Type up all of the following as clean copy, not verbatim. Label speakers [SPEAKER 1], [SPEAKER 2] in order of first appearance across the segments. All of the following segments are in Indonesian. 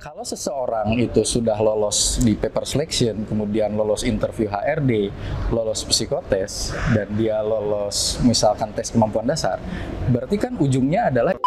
[SPEAKER 1] Kalau seseorang itu sudah lolos di paper selection, kemudian lolos interview HRD, lolos psikotes, dan dia lolos misalkan tes kemampuan dasar, berarti kan ujungnya adalah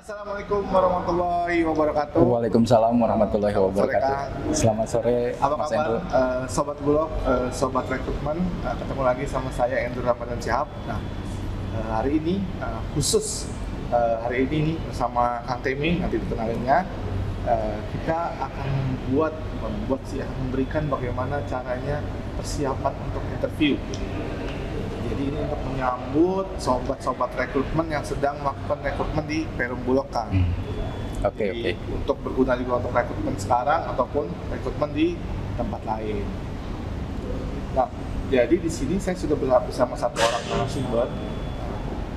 [SPEAKER 2] Assalamualaikum warahmatullahi wabarakatuh.
[SPEAKER 1] Waalaikumsalam warahmatullahi wabarakatuh. Selamat sore,
[SPEAKER 2] Apa
[SPEAKER 1] Mas
[SPEAKER 2] kabar,
[SPEAKER 1] Endro.
[SPEAKER 2] Sobat Bulog, Sobat Rekrutmen? Ketemu lagi sama saya Endro Ramadan Syihab. Nah, hari ini khusus hari ini nih bersama Kang Temi, nanti dikenalinnya. Kita akan memberikan bagaimana caranya persiapan untuk interview. Jadi ini untuk menyambut sobat-sobat rekrutmen yang sedang melakukan rekrutmen di Perum Bulog, Kang.
[SPEAKER 1] Oke.
[SPEAKER 2] Untuk berguna juga untuk rekrutmen sekarang ataupun rekrutmen di tempat lain. Nah, jadi di sini saya sudah bersama satu orang narasumber,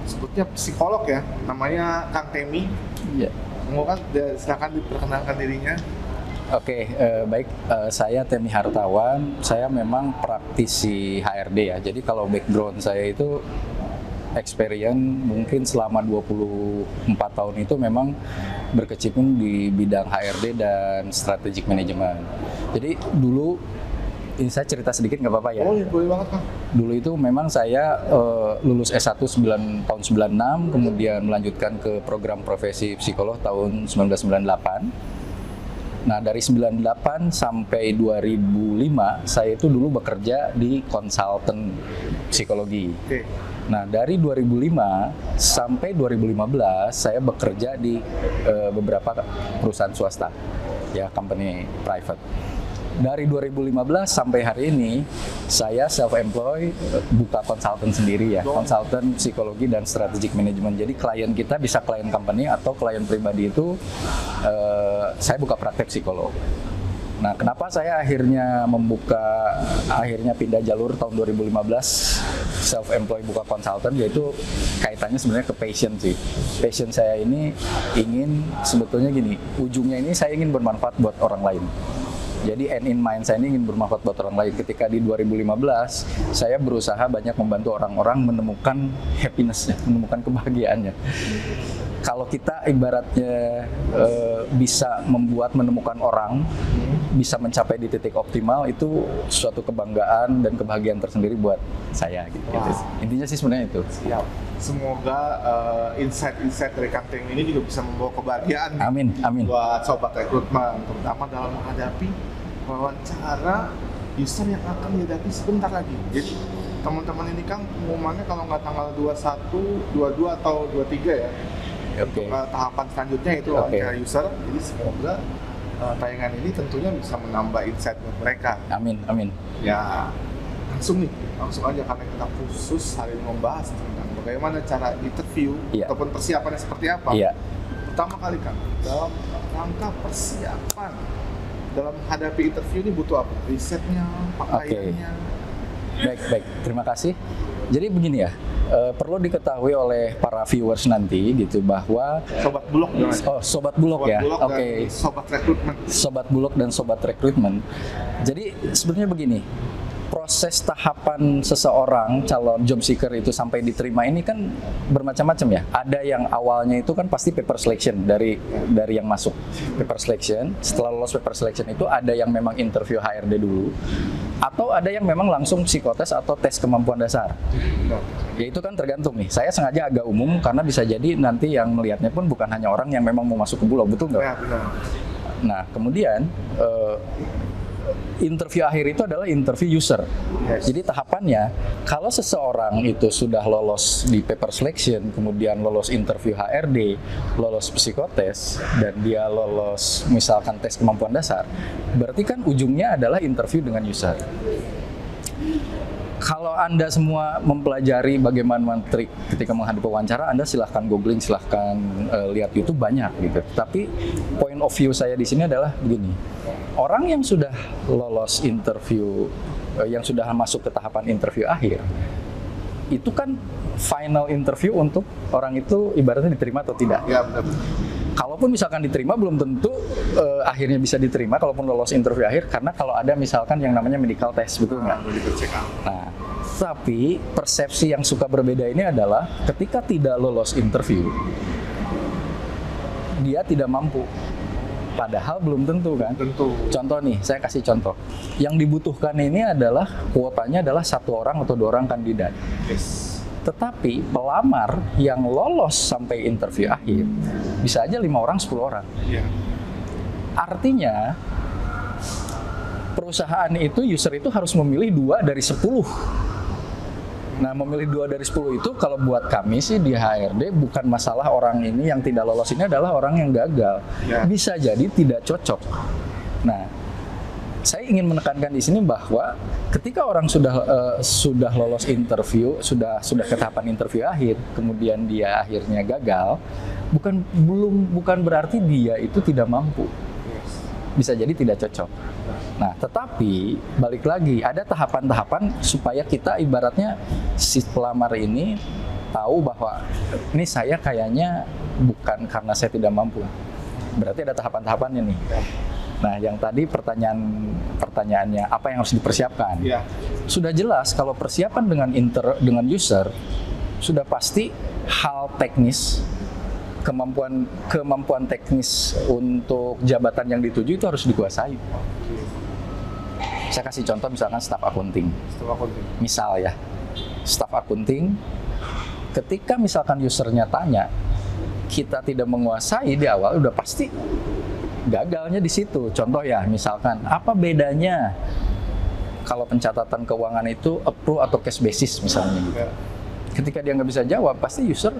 [SPEAKER 2] sebutnya psikolog ya, namanya Kang Temi.
[SPEAKER 1] Iya.
[SPEAKER 2] Kan silakan diperkenalkan dirinya.
[SPEAKER 1] Oke, baik. Saya Temi Hartawan. Saya memang praktisi HRD ya. Jadi kalau background saya itu experience mungkin selama 24 tahun itu memang berkecimpung di bidang HRD dan strategic management. Jadi dulu, ini saya cerita sedikit nggak apa-apa ya?
[SPEAKER 2] Oh iya, boleh banget, Kang.
[SPEAKER 1] Dulu itu memang saya lulus S1 tahun 96, kemudian melanjutkan ke program profesi psikolog tahun 1998. Nah, dari 98 sampai 2005, saya itu dulu bekerja di konsultan psikologi.
[SPEAKER 2] Oke.
[SPEAKER 1] Nah, dari 2005 sampai 2015, saya bekerja di beberapa perusahaan swasta, ya, company private. Dari 2015 sampai hari ini, saya self-employed, buka konsultan sendiri ya, konsultan psikologi dan strategic management. Jadi klien kita bisa klien company atau klien pribadi itu, saya buka praktek psikolog. Nah, kenapa saya akhirnya pindah jalur tahun 2015 self-employed buka konsultan, yaitu kaitannya sebenarnya ke passion sih. Passion saya ini sebetulnya gini, ujungnya ini saya ingin bermanfaat buat orang lain. Jadi end in mind saya ini ingin bermanfaat buat orang lain. Ketika di 2015, saya berusaha banyak membantu orang-orang menemukan happiness-nya, menemukan kebahagiaannya. Kalau kita ibaratnya bisa menemukan orang, bisa mencapai di titik optimal, itu suatu kebanggaan dan kebahagiaan tersendiri buat saya. Gitu. Intinya sih sebenarnya itu.
[SPEAKER 2] Siap. Semoga insight-insight dari Kang Temi ini juga bisa membawa kebahagiaan
[SPEAKER 1] Amin.
[SPEAKER 2] buat sobat rekrutmen, terutama dalam menghadapi wawancara user yang akan dihadapi sebentar lagi. Jadi teman-teman ini kan pengumumannya kalau nggak tanggal 21, 22 atau 23 ya.
[SPEAKER 1] Oke.
[SPEAKER 2] Untuk tahapan selanjutnya itu wawancara user. Jadi semoga tayangan ini tentunya bisa menambah insight buat mereka.
[SPEAKER 1] Amin.
[SPEAKER 2] Ya, langsung aja karena kita khusus hari ini membahas tentang bagaimana cara interview ataupun persiapannya seperti apa.
[SPEAKER 1] Iya.
[SPEAKER 2] Pertama kali, Kang, dalam rangka persiapan dalam menghadapi interview ini butuh apa? Risetnya, pakaiannya.
[SPEAKER 1] Baik. Terima kasih. Jadi begini ya, perlu diketahui oleh para viewers nanti gitu bahwa
[SPEAKER 2] Sobat Bulog
[SPEAKER 1] Sobat Bulog ya.
[SPEAKER 2] Oke. Sobat rekrutmen.
[SPEAKER 1] Sobat Bulog dan Sobat rekrutmen. Jadi sebenarnya begini, proses tahapan seseorang calon job seeker itu sampai diterima ini kan bermacam-macam ya. Ada yang awalnya itu kan pasti paper selection dari yang masuk. Paper selection, setelah lolos paper selection itu ada yang memang interview HRD dulu, atau ada yang memang langsung psikotes atau tes kemampuan dasar. Ya itu kan tergantung nih. Saya sengaja agak umum karena bisa jadi nanti yang melihatnya pun bukan hanya orang yang memang mau masuk ke Bulog, betul nggak?
[SPEAKER 2] Ya, benar.
[SPEAKER 1] Nah, kemudian interview akhir itu adalah interview user. Jadi tahapannya, kalau seseorang itu sudah lolos di paper selection, kemudian lolos interview HRD, lolos psikotes, dan dia lolos misalkan tes kemampuan dasar, berarti kan ujungnya adalah interview dengan user. Kalau Anda semua mempelajari bagaimana trik ketika menghadapi wawancara, Anda silahkan googling, silahkan lihat YouTube banyak gitu. Tapi point of view saya di sini adalah begini. Orang yang sudah lolos interview, yang sudah masuk ke tahapan interview akhir, itu kan final interview untuk orang itu ibaratnya diterima atau tidak.
[SPEAKER 2] Ya, benar.
[SPEAKER 1] Kalaupun misalkan diterima, belum tentu akhirnya bisa diterima kalaupun lolos interview akhir, karena kalau ada misalkan yang namanya medical test, betul nggak?
[SPEAKER 2] Medical check up.
[SPEAKER 1] Nah, tapi persepsi yang suka berbeda ini adalah ketika tidak lolos interview, dia tidak mampu. Padahal belum tentu kan?
[SPEAKER 2] Tentu.
[SPEAKER 1] Contoh nih, saya kasih contoh. Yang dibutuhkan ini adalah kuotanya adalah 1 orang atau 2 orang kandidat.
[SPEAKER 2] Yes.
[SPEAKER 1] Tetapi pelamar yang lolos sampai interview akhir bisa aja 5 orang, 10 orang.
[SPEAKER 2] Iya.
[SPEAKER 1] Artinya perusahaan itu, user itu harus memilih 2 dari 10. Nah, memilih 2 dari 10 itu kalau buat kami sih di HRD bukan masalah orang ini yang tidak lolos, ini adalah orang yang gagal.
[SPEAKER 2] Ya.
[SPEAKER 1] Bisa jadi tidak cocok. Nah, saya ingin menekankan di sini bahwa ketika orang sudah lolos interview, sudah ke tahapan interview akhir, kemudian dia akhirnya gagal, bukan berarti dia itu tidak mampu.
[SPEAKER 2] Yes.
[SPEAKER 1] Bisa jadi tidak cocok. Nah, tetapi balik lagi ada tahapan-tahapan supaya kita ibaratnya si pelamar ini tahu bahwa ini saya kayaknya bukan karena saya tidak mampu. Berarti ada tahapan-tahapannya nih. Nah, yang tadi pertanyaannya apa yang harus dipersiapkan?
[SPEAKER 2] Ya.
[SPEAKER 1] Sudah jelas kalau persiapan dengan user sudah pasti hal teknis, kemampuan teknis untuk jabatan yang dituju itu harus dikuasai. Saya kasih contoh misalkan staf accounting.
[SPEAKER 2] Staf accounting.
[SPEAKER 1] Misal ya, staf accounting, ketika misalkan usernya tanya, kita tidak menguasai di awal, udah pasti gagalnya di situ. Contoh ya, misalkan apa bedanya kalau pencatatan keuangan itu approve atau cash basis misalnya gitu.
[SPEAKER 2] Ya.
[SPEAKER 1] Ketika dia nggak bisa jawab, pasti user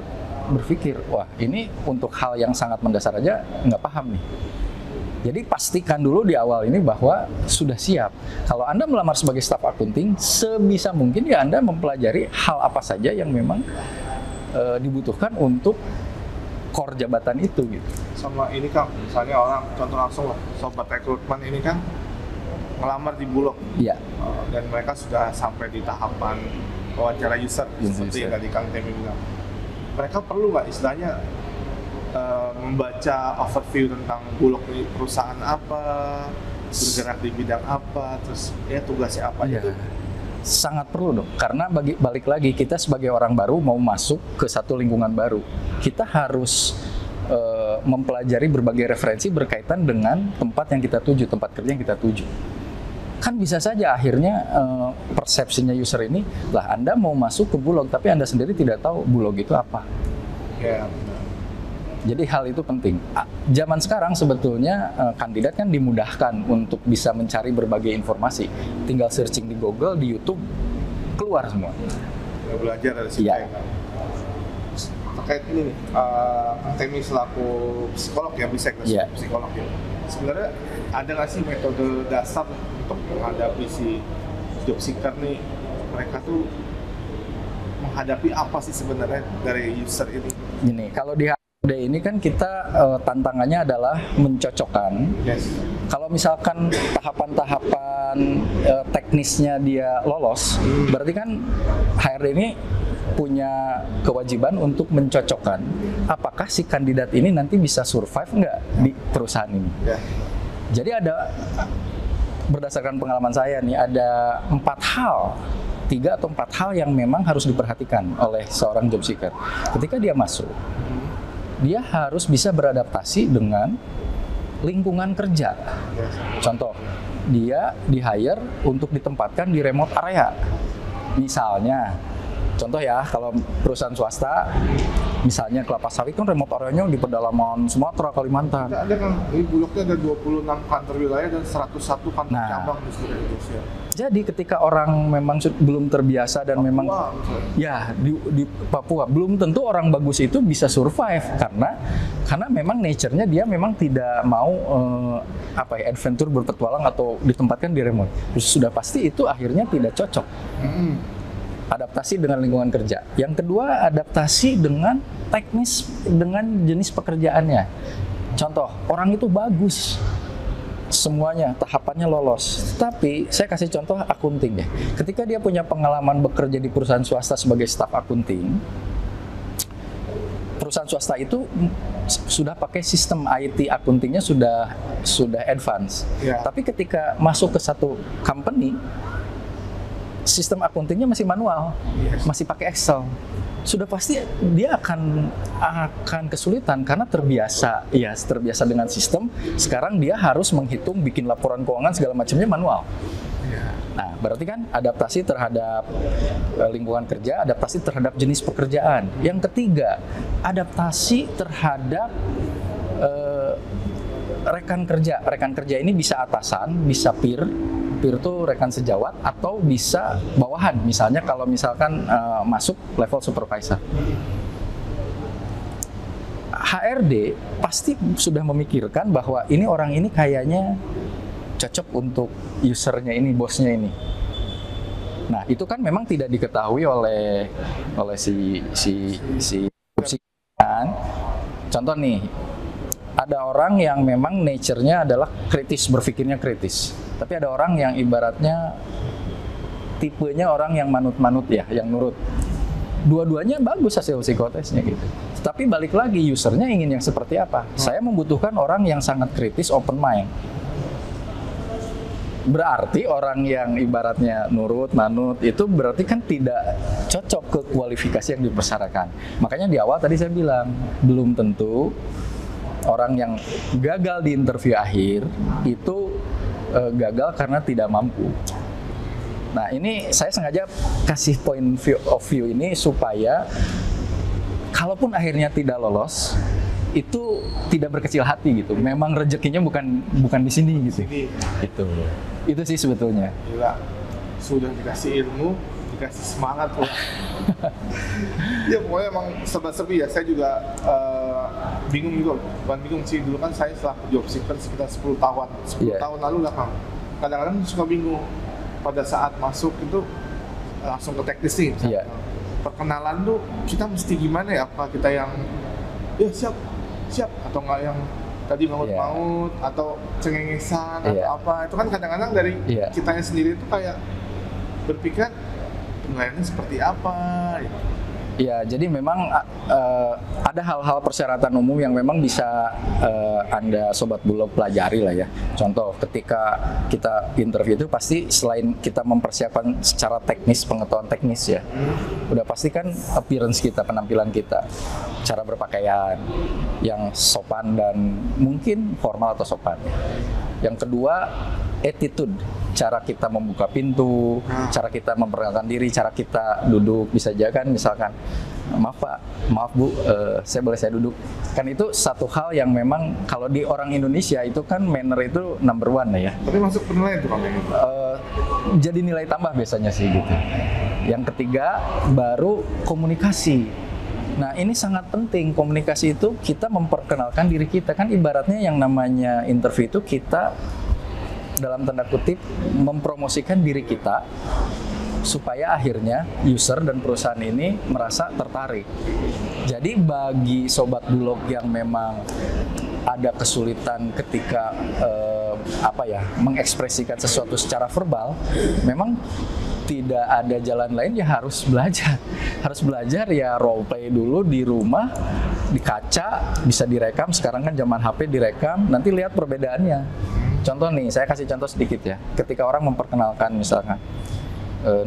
[SPEAKER 1] berpikir, wah ini untuk hal yang sangat mendasar aja nggak paham nih. Jadi pastikan dulu di awal ini bahwa sudah siap. Kalau Anda melamar sebagai staf accounting, sebisa mungkin ya Anda mempelajari hal apa saja yang memang dibutuhkan untuk core jabatan itu gitu.
[SPEAKER 2] Sama ini Kang, misalnya orang contoh langsung lah, sobat rekrutmen ini kan ngelamar di Bulog.
[SPEAKER 1] Iya.
[SPEAKER 2] Dan mereka sudah sampai di tahapan wawancara user, seperti yang tadi Kang Temi bilang. Mereka perlu nggak istilahnya membaca overview tentang Bulog ini perusahaan apa, bergerak di bidang apa, terus ya tugasnya apa
[SPEAKER 1] Iya.
[SPEAKER 2] gitu.
[SPEAKER 1] Sangat perlu dong, karena balik lagi kita sebagai orang baru mau masuk ke satu lingkungan baru, kita harus mempelajari berbagai referensi berkaitan dengan tempat yang kita tuju, tempat kerja yang kita tuju. Kan bisa saja akhirnya persepsinya user ini, lah Anda mau masuk ke Bulog, tapi Anda sendiri tidak tahu Bulog itu apa.
[SPEAKER 2] Ya, benar.
[SPEAKER 1] Jadi hal itu penting. Zaman sekarang sebetulnya kandidat kan dimudahkan untuk bisa mencari berbagai informasi. Tinggal searching di Google, di YouTube, keluar semua.
[SPEAKER 2] Ya, belajar dari situ
[SPEAKER 1] Iya.
[SPEAKER 2] ya Kang. Terkait ini nih, Kang Temi selaku psikolog ya, bisa
[SPEAKER 1] Iya.
[SPEAKER 2] psikolog ya. Sebenarnya ada nggak sih metode dasar untuk menghadapi si job seeker nih? Mereka tuh menghadapi apa sih sebenarnya dari user ini?
[SPEAKER 1] Gini, kalau di HRD ini kan kita tantangannya adalah mencocokkan.
[SPEAKER 2] Yes.
[SPEAKER 1] Kalau misalkan tahapan-tahapan teknisnya dia lolos, berarti kan HRD ini punya kewajiban untuk mencocokkan apakah si kandidat ini nanti bisa survive nggak di perusahaan ini.
[SPEAKER 2] Ya.
[SPEAKER 1] Jadi berdasarkan pengalaman saya nih, ada 3 atau 4 hal yang memang harus diperhatikan oleh seorang job seeker. Ketika dia masuk, dia harus bisa beradaptasi dengan lingkungan kerja. Contoh, dia di-hire untuk ditempatkan di remote area. Misalnya, contoh ya, kalau perusahaan swasta, misalnya Kelapa Sawit kan remote area-nya di pedalaman Sumatera, Kalimantan.
[SPEAKER 2] Ada kan, di Bulognya ada 26 kantor wilayah dan 101 kantor
[SPEAKER 1] Nah.
[SPEAKER 2] cabang di seluruh Indonesia.
[SPEAKER 1] Jadi ketika orang memang belum terbiasa dan memang
[SPEAKER 2] Wah,
[SPEAKER 1] ya di Papua belum tentu orang bagus itu bisa survive karena memang nature-nya dia memang tidak mau adventure berpetualang atau ditempatkan di remote. Terus sudah pasti itu akhirnya tidak cocok. Adaptasi dengan lingkungan kerja. Yang kedua, adaptasi dengan teknis, dengan jenis pekerjaannya. Contoh, orang itu bagus semuanya tahapannya lolos. Tapi saya kasih contoh akunting deh. Ketika dia punya pengalaman bekerja di perusahaan swasta sebagai staf akunting, perusahaan swasta itu sudah pakai sistem IT akuntingnya sudah advance.
[SPEAKER 2] Ya.
[SPEAKER 1] Tapi ketika masuk ke satu company, sistem akuntingnya masih manual, masih pakai Excel. Sudah pasti dia akan kesulitan karena terbiasa dengan sistem. Sekarang dia harus menghitung, bikin laporan keuangan segala macamnya manual. Nah, berarti kan adaptasi terhadap lingkungan kerja, adaptasi terhadap jenis pekerjaan. Yang ketiga, adaptasi terhadap rekan kerja. Rekan kerja ini bisa atasan, bisa peer itu rekan sejawat, atau bisa bawahan. Misalnya kalau misalkan masuk level supervisor. HRD pasti sudah memikirkan bahwa ini orang ini kayaknya cocok untuk usernya ini, bosnya ini. Nah, itu kan memang tidak diketahui oleh si kan. Contoh nih, ada orang yang memang nature-nya adalah kritis, berpikirnya kritis. Tapi ada orang yang ibaratnya tipenya orang yang manut-manut ya, yang nurut. Dua-duanya bagus hasil psikotesnya gitu. Tapi balik lagi, usernya ingin yang seperti apa? Saya membutuhkan orang yang sangat kritis, open mind. Berarti orang yang ibaratnya nurut, manut, itu berarti kan tidak cocok ke kualifikasi yang dipersyaratkan. Makanya di awal tadi saya bilang, belum tentu orang yang gagal di interview akhir itu gagal karena tidak mampu. Nah, ini saya sengaja kasih point of view ini supaya kalaupun akhirnya tidak lolos, itu tidak berkecil hati gitu. Memang rezekinya bukan di sini gitu. Itu sih sebetulnya.
[SPEAKER 2] Gila. Sudah dikasih ilmu, dikasih semangat loh. Ya pokoknya emang serba-serbi ya. Saya juga bingung gitu. Bukan bingung sih, dulu kan saya setelah job seeker sekitar 10 tahun. 10 tahun lalu lah Kang. Kadang-kadang suka bingung. Pada saat masuk itu langsung ke teknis nih.
[SPEAKER 1] Yeah.
[SPEAKER 2] Perkenalan tuh kita mesti gimana ya? Apa kita yang ya siap atau nggak yang tadi maut-maut atau cengengesan atau apa? Itu kan kadang-kadang dari kitanya sendiri itu kayak berpikir penilaiannya seperti apa gitu.
[SPEAKER 1] Ya, jadi memang ada hal-hal persyaratan umum yang memang bisa Anda Sobat Bulog pelajari lah ya. Contoh, ketika kita interview itu pasti selain kita mempersiapkan secara teknis, pengetahuan teknis ya, udah pasti kan appearance kita, penampilan kita, cara berpakaian yang sopan dan mungkin formal atau sopan. Yang kedua, attitude, cara kita membuka pintu, cara kita memperkenalkan diri, cara kita duduk, bisa aja kan misalkan, maaf Pak, maaf Bu, saya duduk. Kan itu satu hal yang memang kalau di orang Indonesia itu kan manner itu number one ya.
[SPEAKER 2] Tapi masuk penilaian tuh Pak?
[SPEAKER 1] Jadi nilai tambah biasanya sih gitu. Yang ketiga, baru komunikasi. Nah, ini sangat penting, komunikasi itu kita memperkenalkan diri kita. Kan ibaratnya yang namanya interview itu kita dalam tanda kutip mempromosikan diri kita supaya akhirnya user dan perusahaan ini merasa tertarik. Jadi bagi Sobat Bulog yang memang ada kesulitan ketika mengekspresikan sesuatu secara verbal, memang tidak ada jalan lain, ya harus belajar ya, role play dulu di rumah, di kaca, bisa direkam. Sekarang kan zaman HP direkam, nanti lihat perbedaannya. Contoh nih, saya kasih contoh sedikit ya. Ketika orang memperkenalkan misalkan,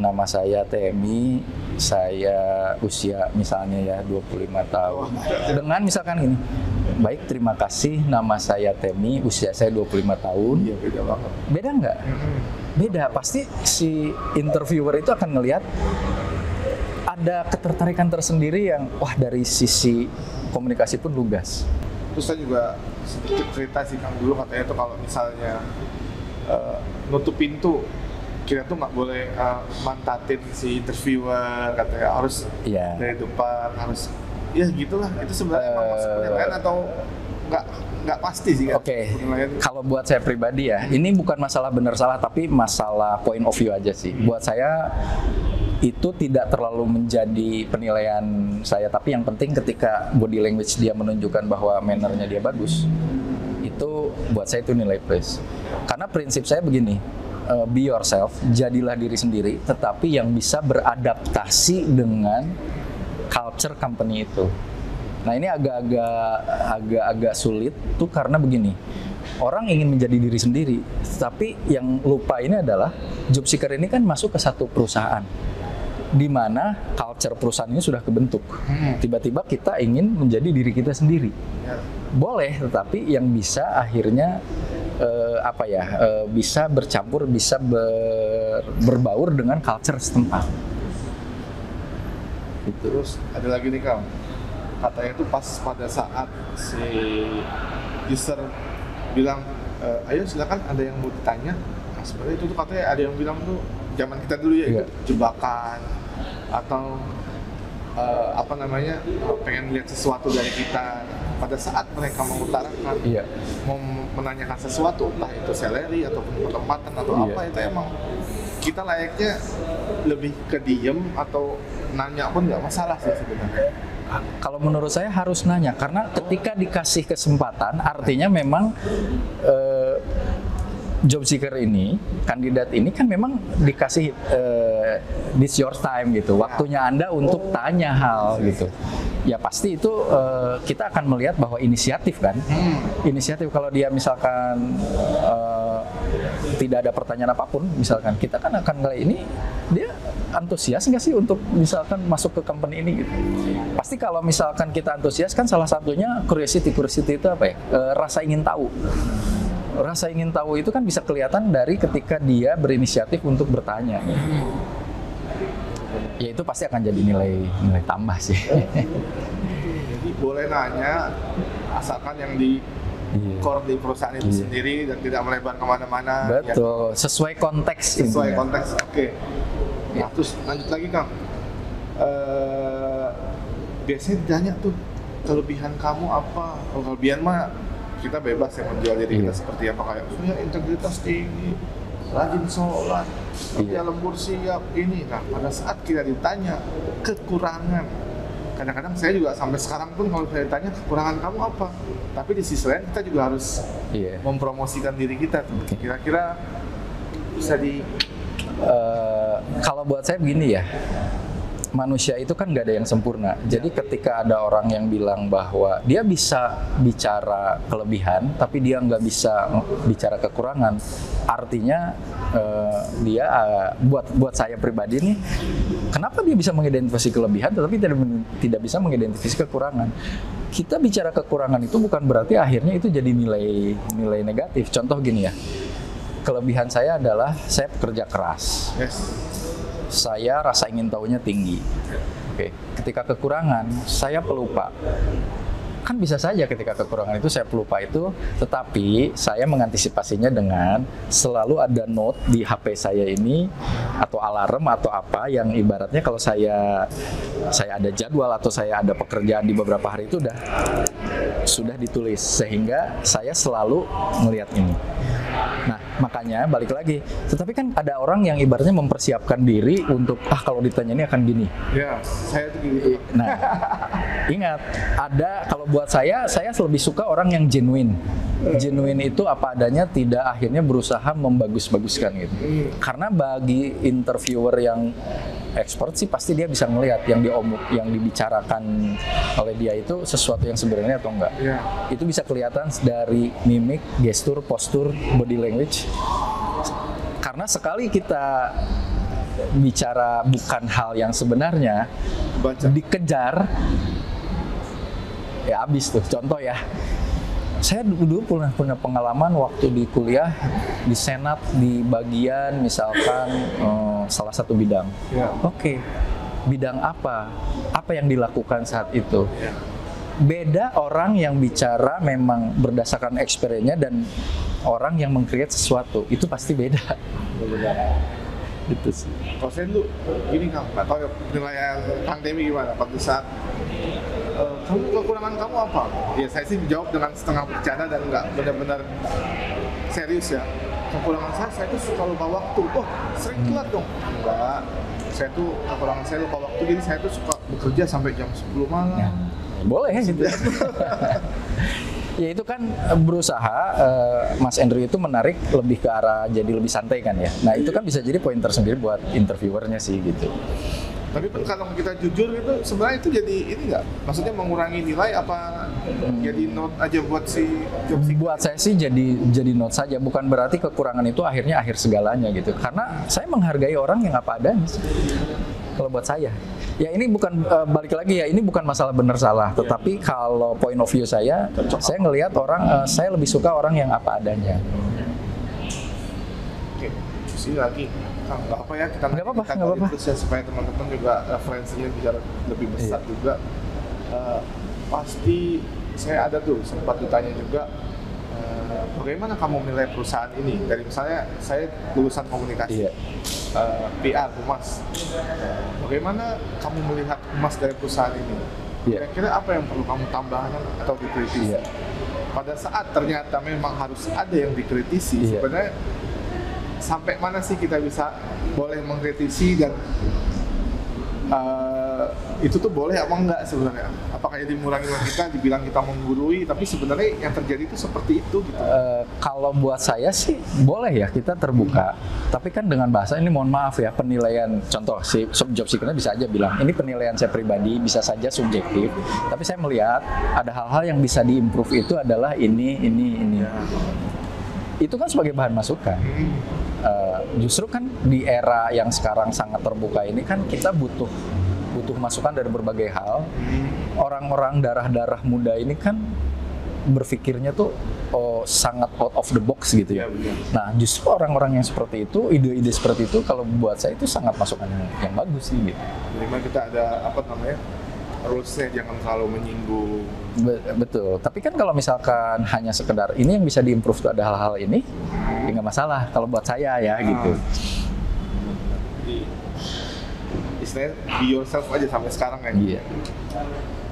[SPEAKER 1] nama saya Temi, saya usia misalnya ya 25 tahun. Dengan misalkan ini, baik terima kasih, nama saya Temi, usia saya 25 tahun.
[SPEAKER 2] Iya, beda banget.
[SPEAKER 1] Beda nggak? Beda, pasti si interviewer itu akan ngelihat ada ketertarikan tersendiri yang, wah, dari sisi komunikasi pun lugas.
[SPEAKER 2] Terus saya juga sedikit cerita sih Kang, dulu katanya tuh kalau misalnya nutup pintu, kita tuh nggak boleh mantatin si interviewer, katanya harus dari depan, harus ya gitulah. Itu sebenarnya emang masuk penilaian atau nggak pasti sih kan?
[SPEAKER 1] Oke, kalau buat saya pribadi ya, ini bukan masalah benar salah, tapi masalah point of view aja sih. Buat saya itu tidak terlalu menjadi penilaian saya, tapi yang penting ketika body language dia menunjukkan bahwa mannernya dia bagus, itu Itu buat saya itu nilai plus. Karena prinsip saya begini, be yourself, jadilah diri sendiri, tetapi yang bisa beradaptasi dengan culture company itu. Nah ini agak sulit tuh karena begini, orang ingin menjadi diri sendiri, tapi yang lupa ini adalah job seeker ini kan masuk ke satu perusahaan, di mana culture perusahaan ini sudah kebentuk. Tiba-tiba kita ingin menjadi diri kita sendiri. Boleh, tetapi yang bisa akhirnya bisa bercampur, bisa berbaur dengan culture setempat.
[SPEAKER 2] Terus ada lagi nih Kang, katanya itu pas pada saat si user bilang, ayo silakan ada yang mau ditanya. Nah, sebenarnya itu tuh katanya ada yang bilang tuh zaman kita dulu ya, itu jebakan atau pengen lihat sesuatu dari kita. Pada saat mereka mengutarakan, mau menanyakan sesuatu, entah itu salary ataupun penempatan atau apa, itu emang kita layaknya lebih ke diem atau nanya pun nggak masalah sih sebenarnya.
[SPEAKER 1] Kalau menurut saya harus nanya, karena ketika dikasih kesempatan, artinya memang job seeker ini, kandidat ini kan memang dikasih this your time gitu, waktunya Anda untuk tanya hal gitu. Ya pasti itu kita akan melihat bahwa inisiatif kan, inisiatif. Kalau dia misalkan tidak ada pertanyaan apapun, misalkan kita kan akan nilai ini dia antusias nggak sih untuk misalkan masuk ke company ini gitu. Pasti kalau misalkan kita antusias kan salah satunya curiosity itu apa ya? Rasa ingin tahu. Rasa ingin tahu itu kan bisa kelihatan dari ketika dia berinisiatif untuk bertanya. Ya itu pasti akan jadi nilai tambah sih.
[SPEAKER 2] Jadi boleh nanya asalkan yang di core di perusahaan itu sendiri dan tidak melebar kemana-mana.
[SPEAKER 1] Betul, sesuai konteks.
[SPEAKER 2] Sesuai konteks, oke. Nah, terus lanjut lagi Kang. Biasanya ditanya tuh, kelebihan kamu apa? Kalau kelebihan mah kita bebas ya menjual diri kita seperti apa, kayak punya integritas tinggi, rajin sholat, kerja lembur siap ini. Nah pada saat kita ditanya kekurangan, kadang-kadang saya juga sampai sekarang pun kalau saya ditanya kekurangan kamu apa, tapi di sisi lain kita juga harus mempromosikan diri kita. Kira-kira bisa
[SPEAKER 1] kalau buat saya begini ya, manusia itu kan nggak ada yang sempurna. Jadi ketika ada orang yang bilang bahwa dia bisa bicara kelebihan, tapi dia nggak bisa bicara kekurangan, artinya dia buat saya pribadi nih, kenapa dia bisa mengidentifikasi kelebihan, tetapi tidak bisa mengidentifikasi kekurangan? Kita bicara kekurangan itu bukan berarti akhirnya itu jadi nilai negatif. Contoh gini ya, kelebihan saya adalah saya pekerja keras. Saya rasa ingin tahunya tinggi. Oke. Ketika kekurangan, saya pelupa. Kan bisa saja ketika kekurangan itu saya pelupa itu, tetapi saya mengantisipasinya dengan selalu ada note di HP saya ini atau alarm atau apa yang ibaratnya kalau saya ada jadwal atau saya ada pekerjaan di beberapa hari itu sudah ditulis sehingga saya selalu melihat ini. Nah, makanya balik lagi. Tetapi kan ada orang yang ibaratnya mempersiapkan diri untuk kalau ditanya ini akan gini.
[SPEAKER 2] Ya, saya tuh gitu.
[SPEAKER 1] Nah, ingat, kalau buat saya lebih suka orang yang genuine. Genuine itu apa adanya, tidak akhirnya berusaha membagus-baguskan gitu. Karena bagi interviewer yang expert sih pasti dia bisa ngelihat yang dibicarakan oleh dia itu sesuatu yang sebenarnya atau enggak. Itu bisa kelihatan dari mimik, gestur, postur, body language. Karena sekali kita bicara bukan hal yang sebenarnya, dikejar, ya habis tuh. Contoh ya, saya dulu punya pengalaman waktu di kuliah di senat di bagian misalkan salah satu bidang. Oke. Bidang apa yang dilakukan saat itu. Beda orang yang bicara memang berdasarkan experience-nya dan orang yang meng-create sesuatu, itu pasti beda. Gitu sih.
[SPEAKER 2] Kalau saya dulu gini Kang, nggak tahu ya penilaian Kang Demi gimana pada saat kekurangan kamu apa? Ya saya sih jawab dengan setengah bercanda dan nggak benar-benar serius ya. Kekurangan saya tuh suka lupa waktu. Oh, sering telat dong. Enggak. Kekurangan saya lupa waktu, jadi saya tuh suka bekerja sampai jam 10 malam.
[SPEAKER 1] Boleh gitu. Ya itu kan berusaha Mas Andrew itu menarik lebih ke arah jadi lebih santai kan ya. Nah itu kan bisa jadi poin tersendiri buat interviewernya sih gitu.
[SPEAKER 2] Tapi kalau kita jujur itu sebenarnya itu jadi ini nggak? Maksudnya mengurangi nilai apa jadi note aja buat si job seeker?
[SPEAKER 1] Buat saya sih jadi note saja, bukan berarti kekurangan itu akhirnya akhir segalanya gitu. Karena saya menghargai orang yang apa adanya sih. Kalau buat saya, ya ini bukan balik lagi ya, ini bukan masalah benar salah, tetapi kalau point of view saya ngelihat orang, saya lebih suka orang yang apa adanya.
[SPEAKER 2] Oke, sini lagi. Nggak apa ya, kita
[SPEAKER 1] nggak apa-apa.
[SPEAKER 2] Terus ya, supaya teman-teman juga referensinya bisa lebih besar juga. Pasti saya ada tuh sempat ditanya juga, bagaimana kamu menilai perusahaan ini? Dari misalnya saya lulusan komunikasi, PR, humas. Bagaimana kamu melihat humas dari perusahaan ini? Kira-kira apa yang perlu kamu tambahkan atau dikritisi? Pada saat ternyata memang harus ada yang dikritisi, sebenarnya sampai mana sih kita bisa boleh mengkritisi dan itu tuh boleh apa enggak sebenarnya? Apakah jadi mengurangi kita, dibilang kita menggurui, tapi sebenarnya yang terjadi itu seperti itu gitu?
[SPEAKER 1] Kalau buat saya sih boleh ya kita terbuka, tapi kan dengan bahasa ini mohon maaf ya, penilaian contoh si job seeker bisa aja bilang ini penilaian saya pribadi, bisa saja subjektif, tapi saya melihat ada hal-hal yang bisa diimprove itu adalah ini. Itu kan sebagai bahan masukan. Justru kan di era yang sekarang sangat terbuka ini kan kita butuh masukan dari berbagai hal. Orang-orang darah muda ini kan berpikirnya tuh sangat out of the box gitu ya. Nah justru orang-orang yang seperti itu, ide-ide seperti itu kalau buat saya itu sangat masukan yang bagus sih gitu.
[SPEAKER 2] Jadi kita ada rulesnya jangan terlalu menyinggung.
[SPEAKER 1] Betul. Tapi kan kalau misalkan hanya sekedar ini yang bisa diimprove itu ada hal-hal ini, ya nggak masalah kalau buat saya ya gitu.
[SPEAKER 2] Jadi istilahnya be yourself aja sampai sekarang ya.
[SPEAKER 1] Iya.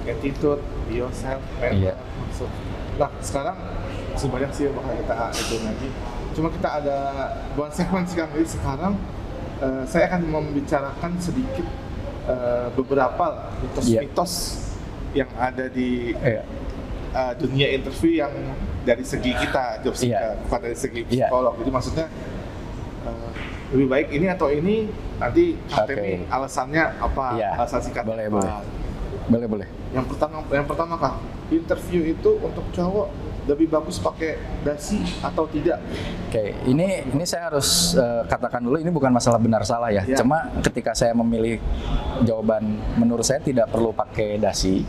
[SPEAKER 2] Attitude, be yourself.
[SPEAKER 1] Iya.
[SPEAKER 2] Nah sekarang sebanyak sih bakal kita hitung lagi. Cuma kita ada buat segmen sekarang. Jadi sekarang saya akan membicarakan sedikit beberapa mitos-mitos yang ada di dunia interview yang dari segi kita job seeker, bukan dari segi psikolog. Jadi maksudnya lebih baik ini atau ini, nanti KTP alasannya apa, alasan singkat apa.
[SPEAKER 1] Boleh.
[SPEAKER 2] Yang pertama Kak, interview itu untuk cowok lebih bagus pakai dasi atau tidak?
[SPEAKER 1] Oke, ini saya harus katakan dulu ini bukan masalah benar salah ya. Cuma ketika saya memilih jawaban menurut saya tidak perlu pakai dasi,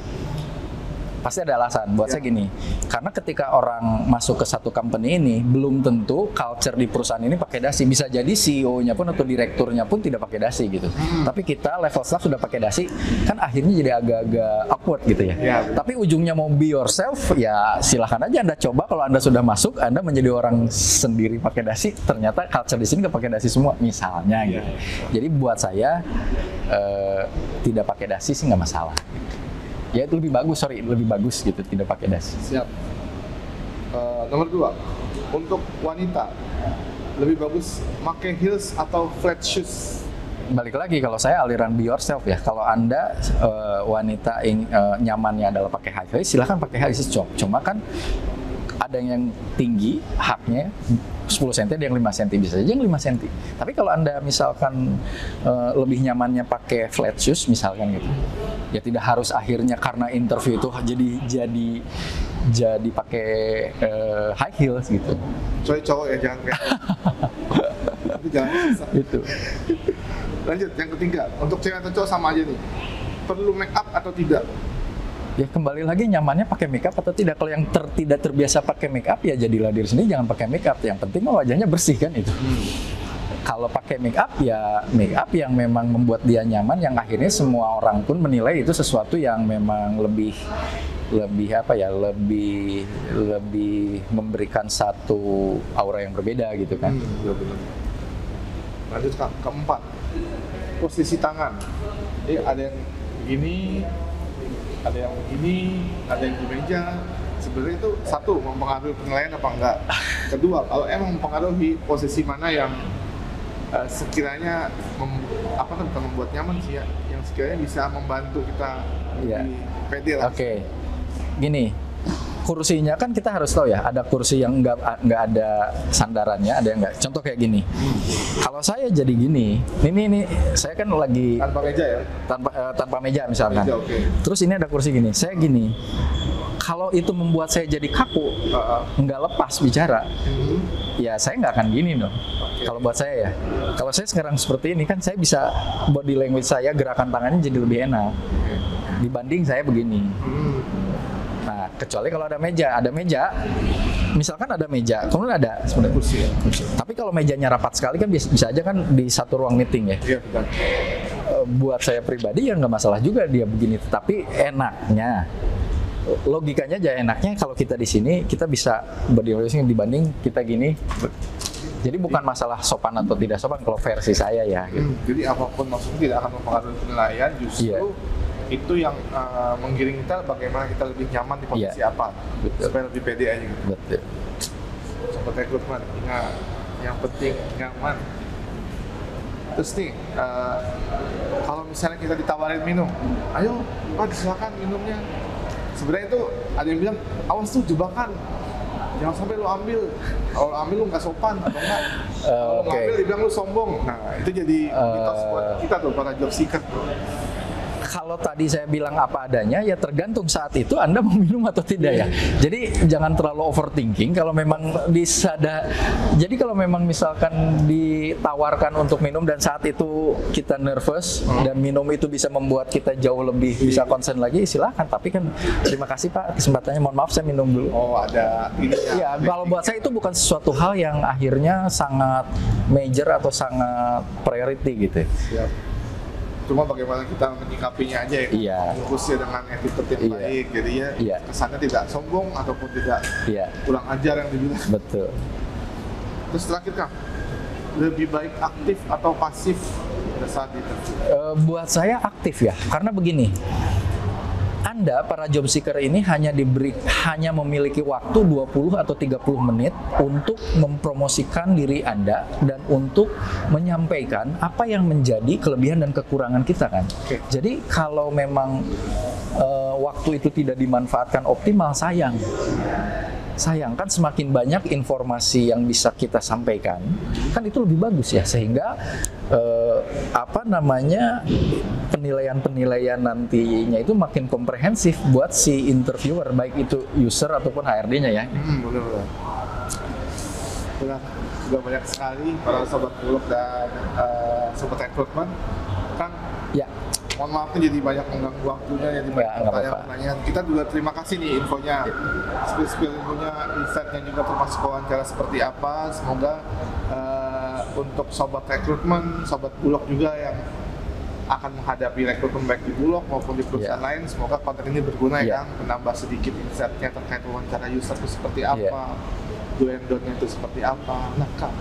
[SPEAKER 1] pasti ada alasan. Buat saya gini, karena ketika orang masuk ke satu company ini, belum tentu culture di perusahaan ini pakai dasi. Bisa jadi CEO-nya pun atau direkturnya pun tidak pakai dasi gitu. Tapi kita level staff sudah pakai dasi, kan akhirnya jadi agak-agak awkward gitu ya. Tapi ujungnya mau be yourself, ya silahkan aja Anda coba. Kalau Anda sudah masuk, Anda menjadi orang sendiri pakai dasi, ternyata culture di sini nggak pakai dasi semua, misalnya gitu. Jadi buat saya, tidak pakai dasi sih nggak masalah. Ya itu lebih bagus gitu, tidak pakai dasi.
[SPEAKER 2] Siap. Nomor 2, untuk wanita lebih bagus pakai heels atau flat shoes?
[SPEAKER 1] Balik lagi, kalau saya aliran be yourself ya. Kalau Anda wanita nyamannya adalah pakai high heels, silahkan pakai high heels. Cuma kan ada yang tinggi haknya 10 cm, ada yang 5 cm, bisa saja yang 5 cm. Tapi kalau Anda misalkan lebih nyamannya pakai flat shoes misalkan gitu, ya tidak harus akhirnya karena interview itu jadi pakai high heels gitu.
[SPEAKER 2] Soalnya cowok ya jangan kayak tapi jangan susah.
[SPEAKER 1] Itu.
[SPEAKER 2] Lanjut, yang ketiga, untuk cewek atau cowok sama aja nih, perlu make up atau tidak?
[SPEAKER 1] Ya kembali lagi nyamannya pakai make up atau tidak. Kalau yang tidak terbiasa pakai make up, ya jadilah diri sendiri, jangan pakai make up. Yang penting mah wajahnya bersih kan itu. Kalau pakai make up, ya make up yang memang membuat dia nyaman, yang akhirnya semua orang pun menilai itu sesuatu yang memang lebih memberikan satu aura yang berbeda gitu kan.
[SPEAKER 2] Lanjut keempat, posisi tangan. Ada yang begini, ada yang begini, ada yang di meja. Sebenarnya itu satu, mempengaruhi penilaian apa enggak. Kedua, kalau emang mempengaruhi, posisi mana yang sekiranya bukan membuat nyaman sih ya, yang sekiranya bisa membantu kita lebih pede lah.
[SPEAKER 1] Oke. Gini, kursinya kan kita harus tahu ya, ada kursi yang nggak ada sandarannya, ada yang nggak. Contoh kayak gini. Kalau saya jadi gini, ini saya kan lagi
[SPEAKER 2] Tanpa meja ya?
[SPEAKER 1] tanpa meja misalkan.
[SPEAKER 2] Meja, oke.
[SPEAKER 1] Terus ini ada kursi gini, saya gini. Kalau itu membuat saya jadi kaku, nggak lepas bicara, ya saya nggak akan gini dong. Kalau buat saya ya, kalau saya sekarang seperti ini kan saya bisa body language saya, gerakan tangannya jadi lebih enak dibanding saya begini. Nah, kecuali kalau ada meja, misalkan ada meja, kemudian ada sebenarnya kursi. Tapi kalau mejanya rapat sekali kan bisa aja kan di satu ruang meeting ya.
[SPEAKER 2] Iya, betul.
[SPEAKER 1] Buat saya pribadi ya nggak masalah juga dia begini, tapi enaknya, logikanya aja enaknya kalau kita di sini kita bisa body language dibanding kita gini. Jadi bukan masalah sopan atau tidak sopan kalau versi saya ya. Gitu.
[SPEAKER 2] Jadi apapun maksudnya tidak akan mempengaruhi penilaian, justru itu yang menggiring kita bagaimana kita lebih nyaman di posisi apa.
[SPEAKER 1] Betul.
[SPEAKER 2] Supaya lebih pede aja gitu.
[SPEAKER 1] Betul.
[SPEAKER 2] Sobat rekrutmen, ingat yang penting nyaman. Terus nih, kalau misalnya kita ditawarin minum, ayo Pak silakan minumnya. Sebenarnya itu ada yang bilang, awas tuh jebakan, jangan sampai lu ambil. Kalau lu ambil lu nggak sopan atau enggak. Kalau lu ambil dibilang lu sombong. Nah itu jadi mitos buat kita tuh para job seeker tuh.
[SPEAKER 1] Kalau tadi saya bilang apa adanya, ya tergantung saat itu Anda mau minum atau tidak ya. Jadi jangan terlalu overthinking. Kalau memang jadi kalau memang misalkan ditawarkan untuk minum dan saat itu kita nervous dan minum itu bisa membuat kita jauh lebih bisa konsen lagi, silakan. Tapi kan terima kasih Pak kesempatannya. Mohon maaf saya minum dulu.
[SPEAKER 2] Oh ada ini
[SPEAKER 1] ya. Kalau buat saya itu bukan sesuatu hal yang akhirnya sangat major atau sangat priority gitu.
[SPEAKER 2] Siap. Cuma bagaimana kita menyikapinya aja ya, fokusnya dengan attitude yang baik, jadi ya kesannya tidak sombong ataupun tidak kurang ajar yang dibilang.
[SPEAKER 1] Betul.
[SPEAKER 2] Terus terakhir Kang, lebih baik aktif atau pasif pada saat interview?
[SPEAKER 1] Buat saya aktif ya, karena begini. Anda para job seeker ini hanya memiliki waktu 20 atau 30 menit untuk mempromosikan diri Anda dan untuk menyampaikan apa yang menjadi kelebihan dan kekurangan kita kan. Jadi kalau memang waktu itu tidak dimanfaatkan optimal, sayang kan semakin banyak informasi yang bisa kita sampaikan kan itu lebih bagus ya, sehingga penilaian nantinya itu makin komprehensif buat si interviewer, baik itu user ataupun HRD-nya ya.
[SPEAKER 2] Benar. Sudah banyak sekali para sobat bulog dan sobat rekrutmen kan. Ya. Mohon maaf jadi banyak mengganggu waktunya, jadi banyak pertanyaan-pertanyaan. Kita juga terima kasih nih infonya, spill infonya, insight-nya juga termasuk wawancara seperti apa. Semoga untuk sobat rekrutmen, sobat bulog juga yang akan menghadapi rekrutmen baik di bulog maupun di perusahaan lain, semoga konten ini berguna ya, menambah sedikit insight-nya terkait wawancara user itu seperti apa, do and don't-nya itu seperti apa. Nah Kak,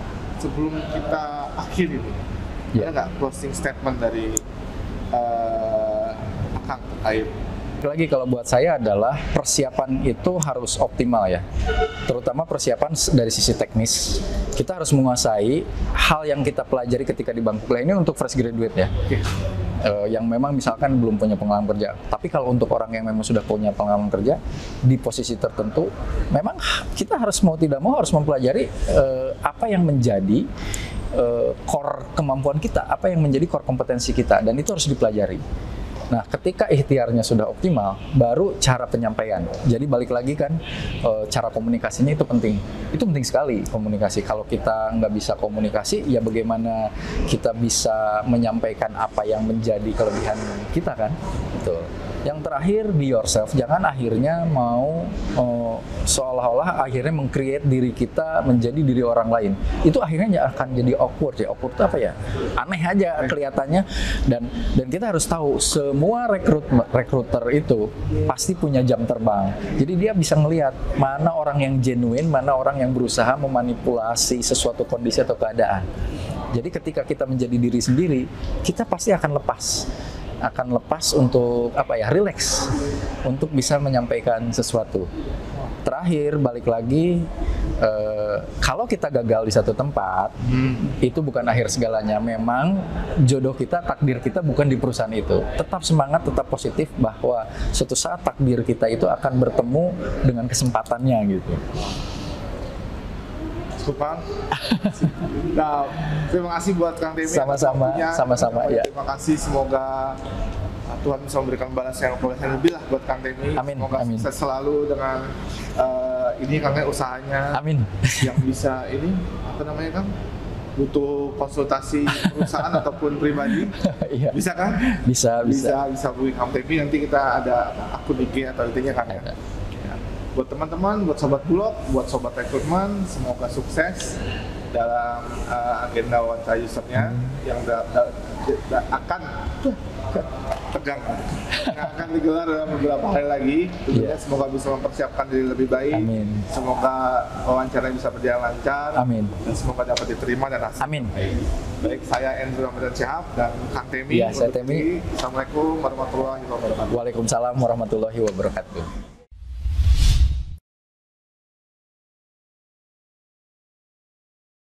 [SPEAKER 2] sebelum kita akhiri nih, ada nggak closing statement dari Kang terkait?
[SPEAKER 1] Lagi kalau buat saya adalah persiapan itu harus optimal ya, terutama persiapan dari sisi teknis. Kita harus menguasai hal yang kita pelajari ketika di bangku kuliah, ini untuk fresh graduate ya. Yang memang misalkan belum punya pengalaman kerja. Tapi kalau untuk orang yang memang sudah punya pengalaman kerja di posisi tertentu, memang kita harus mau tidak mau harus mempelajari apa yang menjadi core kemampuan kita, apa yang menjadi core kompetensi kita, dan itu harus dipelajari. Nah, ketika ikhtiarnya sudah optimal, baru cara penyampaian. Jadi balik lagi kan, cara komunikasinya itu penting. Itu penting sekali komunikasi. Kalau kita nggak bisa komunikasi, ya bagaimana kita bisa menyampaikan apa yang menjadi kelebihan kita kan? Betul. Yang terakhir, be yourself. Jangan akhirnya mau seolah-olah akhirnya meng-create diri kita menjadi diri orang lain. Itu akhirnya akan jadi awkward ya. Awkward itu apa ya? Aneh aja kelihatannya. Dan kita harus tahu semua rekruter itu pasti punya jam terbang. Jadi dia bisa ngelihat mana orang yang genuine, mana orang yang berusaha memanipulasi sesuatu kondisi atau keadaan. Jadi ketika kita menjadi diri sendiri, kita pasti akan lepas untuk relax untuk bisa menyampaikan sesuatu. Terakhir, balik lagi, kalau kita gagal di satu tempat, itu bukan akhir segalanya. Memang jodoh kita, takdir kita bukan di perusahaan itu. Tetap semangat, tetap positif bahwa suatu saat takdir kita itu akan bertemu dengan kesempatannya gitu.
[SPEAKER 2] Supan. Nah, terima kasih buat Kang Temi.
[SPEAKER 1] Sama-sama, sama-sama ya.
[SPEAKER 2] Terima kasih, semoga Tuhan bisa memberikan balasan yang lebih lah buat Kang Temi.
[SPEAKER 1] Amin,
[SPEAKER 2] Semoga
[SPEAKER 1] amin.
[SPEAKER 2] sukses selalu dengan ini Kang usahanya.
[SPEAKER 1] Amin.
[SPEAKER 2] Yang bisa ini apa namanya Kang? Butuh konsultasi perusahaan ataupun pribadi.
[SPEAKER 1] Iya.
[SPEAKER 2] Bisa kan?
[SPEAKER 1] Bisa.
[SPEAKER 2] Bisa hubungi Kang Temi, nanti kita ada akun IG atau IG-nya Kang ya. Buat teman-teman, buat sobat Bulog, buat sobat rekrutmen, semoga sukses dalam agenda wawancara usernya yang akan tegang, yang akan digelar dalam beberapa hari lagi. Tentunya semoga bisa mempersiapkan diri lebih baik.
[SPEAKER 1] Amin.
[SPEAKER 2] Semoga wawancara bisa berjalan lancar.
[SPEAKER 1] Amin.
[SPEAKER 2] Dan semoga dapat diterima dan hasil.
[SPEAKER 1] Amin.
[SPEAKER 2] Baik, saya Andrew Ramadan Syihab dan Kang Temi.
[SPEAKER 1] Ya, saya Temi.
[SPEAKER 2] Assalamualaikum warahmatullahi wabarakatuh.
[SPEAKER 1] Waalaikumsalam warahmatullahi wabarakatuh.